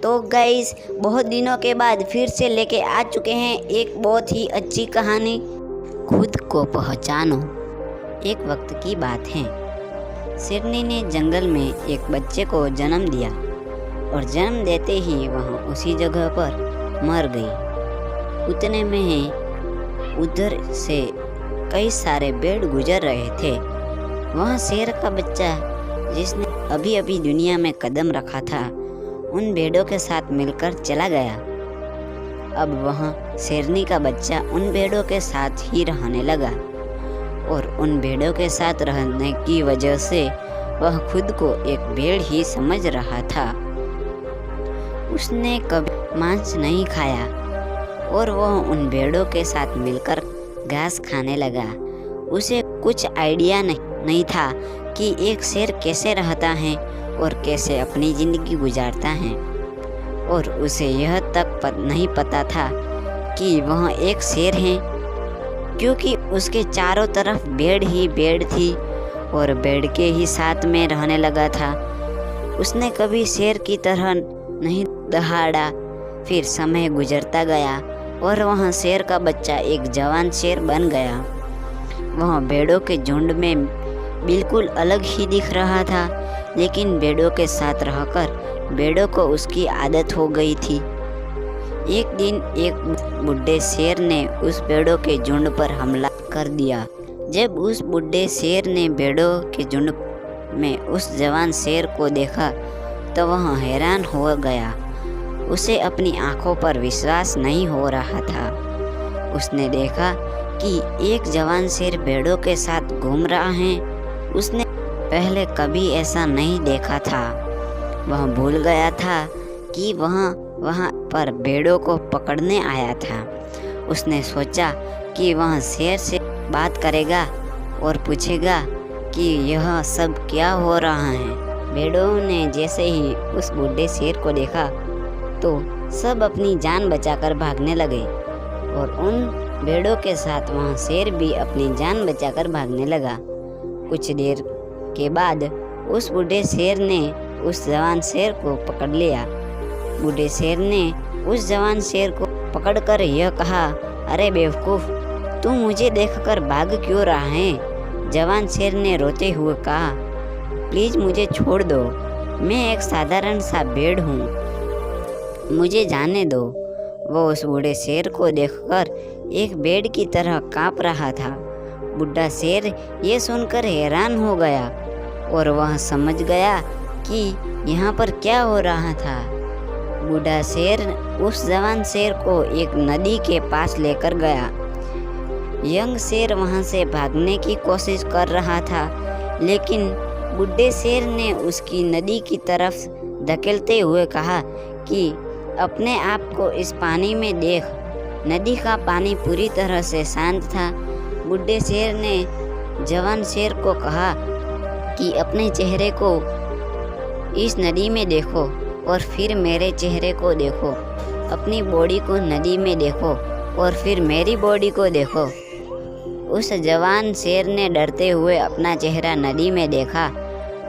तो गाइस, बहुत दिनों के बाद फिर से लेके आ चुके हैं एक बहुत ही अच्छी कहानी। खुद को पहचानो। एक वक्त की बात है, शेरनी ने जंगल में एक बच्चे को जन्म दिया और जन्म देते ही वह उसी जगह पर मर गई। उतने में उधर से कई सारे भेड़ गुजर रहे थे। वह शेर का बच्चा जिसने अभी अभी दुनिया में कदम रखा था, उन भेड़ों के साथ मिलकर चला गया। अब वह शेरनी का बच्चा उन भेड़ों के साथ ही रहने लगा और उन भेड़ों के साथ रहने की वजह से वह खुद को एक भेड़ ही समझ रहा था। उसने कभी मांस नहीं खाया और वह उन भेड़ों के साथ मिलकर घास खाने लगा। उसे कुछ आइडिया नहीं था कि एक शेर कैसे रहता है और कैसे अपनी ज़िंदगी गुजारता है, और उसे यह तक नहीं पता था कि वह एक शेर है, क्योंकि उसके चारों तरफ भेड़ ही भेड़ थी और भेड़ के ही साथ में रहने लगा था। उसने कभी शेर की तरह नहीं दहाड़ा। फिर समय गुजरता गया और वह शेर का बच्चा एक जवान शेर बन गया। वह भेड़ों के झुंड में बिल्कुल अलग ही दिख रहा था, लेकिन भेड़ों के साथ रहकर भेड़ों को उसकी आदत हो गई थी। एक दिन एक बुढ़े शेर ने उस भेड़ों के झुंड पर हमला कर दिया। जब उस बुढ़े शेर ने भेड़ों के झुंड में उस जवान शेर को देखा तो वह हैरान हो गया। उसे अपनी आंखों पर विश्वास नहीं हो रहा था। उसने देखा कि एक जवान शेर भेड़ों के साथ घूम रहा है। उसने पहले कभी ऐसा नहीं देखा था। वह भूल गया था कि वहाँ पर भेड़ों को पकड़ने आया था। उसने सोचा कि वह शेर से बात करेगा और पूछेगा कि यह सब क्या हो रहा है। भेड़ों ने जैसे ही उस बूढ़े शेर को देखा तो सब अपनी जान बचाकर भागने लगे और उन भेड़ों के साथ वह शेर भी अपनी जान बचाकर भागने लगा। कुछ देर के बाद उस बूढ़े शेर ने उस जवान शेर को पकड़ लिया। बूढ़े शेर ने उस जवान शेर को पकड़कर यह कहा, अरे बेवकूफ़, तू मुझे देखकर भाग क्यों रहा है? जवान शेर ने रोते हुए कहा, प्लीज़ मुझे छोड़ दो, मैं एक साधारण सा भेड़ हूँ, मुझे जाने दो। वो उस बूढ़े शेर को देखकर एक भेड़ की तरह काँप रहा था। बूढ़ा शेर ये सुनकर हैरान हो गया और वह समझ गया कि यहाँ पर क्या हो रहा था। बूढ़ा शेर उस जवान शेर को एक नदी के पास लेकर गया। यंग शेर वहाँ से भागने की कोशिश कर रहा था, लेकिन बूढ़े शेर ने उसकी नदी की तरफ धकेलते हुए कहा कि अपने आप को इस पानी में देख। नदी का पानी पूरी तरह से शांत था। बूढ़े शेर ने जवान शेर को कहा कि अपने चेहरे को इस नदी में देखो और फिर मेरे चेहरे को देखो। अपनी बॉडी को नदी में देखो और फिर मेरी बॉडी को देखो। उस जवान शेर ने डरते हुए अपना चेहरा नदी में देखा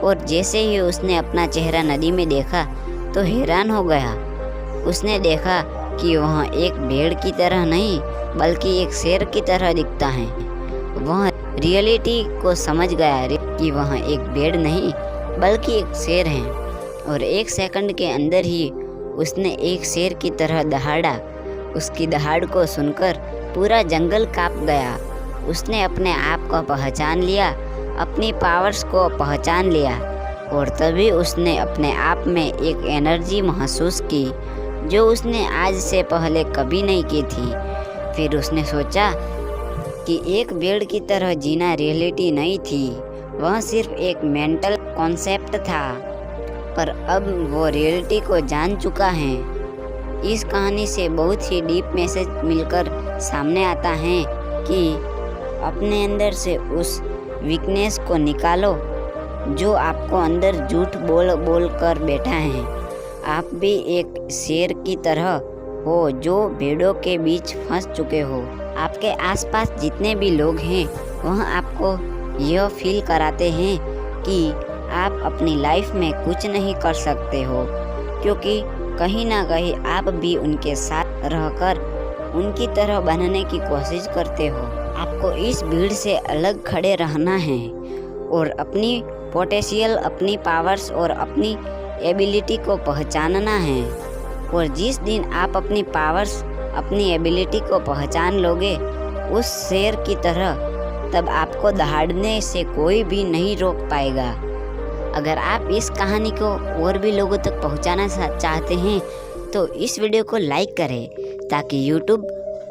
और जैसे ही उसने अपना चेहरा नदी में देखा तो हैरान हो गया। उसने देखा कि वह एक भेड़ की तरह नहीं बल्कि एक शेर की तरह दिखता है। वह रियलिटी को समझ गया कि वह एक भेड़ नहीं बल्कि एक शेर है और एक सेकंड के अंदर ही उसने एक शेर की तरह दहाड़ा। उसकी दहाड़ को सुनकर पूरा जंगल कांप गया। उसने अपने आप को पहचान लिया, अपनी पावर्स को पहचान लिया और तभी उसने अपने आप में एक एनर्जी महसूस की जो उसने आज से पहले कभी नहीं की थी। फिर उसने सोचा कि एक भेड़ की तरह जीना रियलिटी नहीं थी, वह सिर्फ एक मेंटल कॉन्सेप्ट था, पर अब वो रियलिटी को जान चुका है। इस कहानी से बहुत ही डीप मैसेज मिलकर सामने आता है कि अपने अंदर से उस वीकनेस को निकालो जो आपको अंदर झूठ बोल कर बैठा है। आप भी एक शेर की तरह हो जो भेड़ों के बीच फंस चुके हो। आपके आसपास जितने भी लोग हैं वह आपको यह फील कराते हैं कि आप अपनी लाइफ में कुछ नहीं कर सकते हो, क्योंकि कहीं ना कहीं आप भी उनके साथ रहकर उनकी तरह बनने की कोशिश करते हो। आपको इस भीड़ से अलग खड़े रहना है और अपनी पोटेंशियल, अपनी पावर्स और अपनी एबिलिटी को पहचानना है। और जिस दिन आप अपनी पावर्स, अपनी एबिलिटी को पहचान लोगे उस शेर की तरह, तब आपको दहाड़ने से कोई भी नहीं रोक पाएगा। अगर आप इस कहानी को और भी लोगों तक पहुंचाना चाहते हैं तो इस वीडियो को लाइक करें ताकि YouTube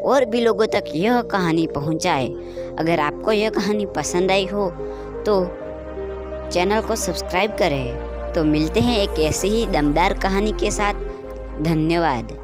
और भी लोगों तक यह कहानी पहुंचाए। अगर आपको यह कहानी पसंद आई हो तो चैनल को सब्सक्राइब करें। तो मिलते हैं एक ऐसी ही दमदार कहानी के साथ। धन्यवाद।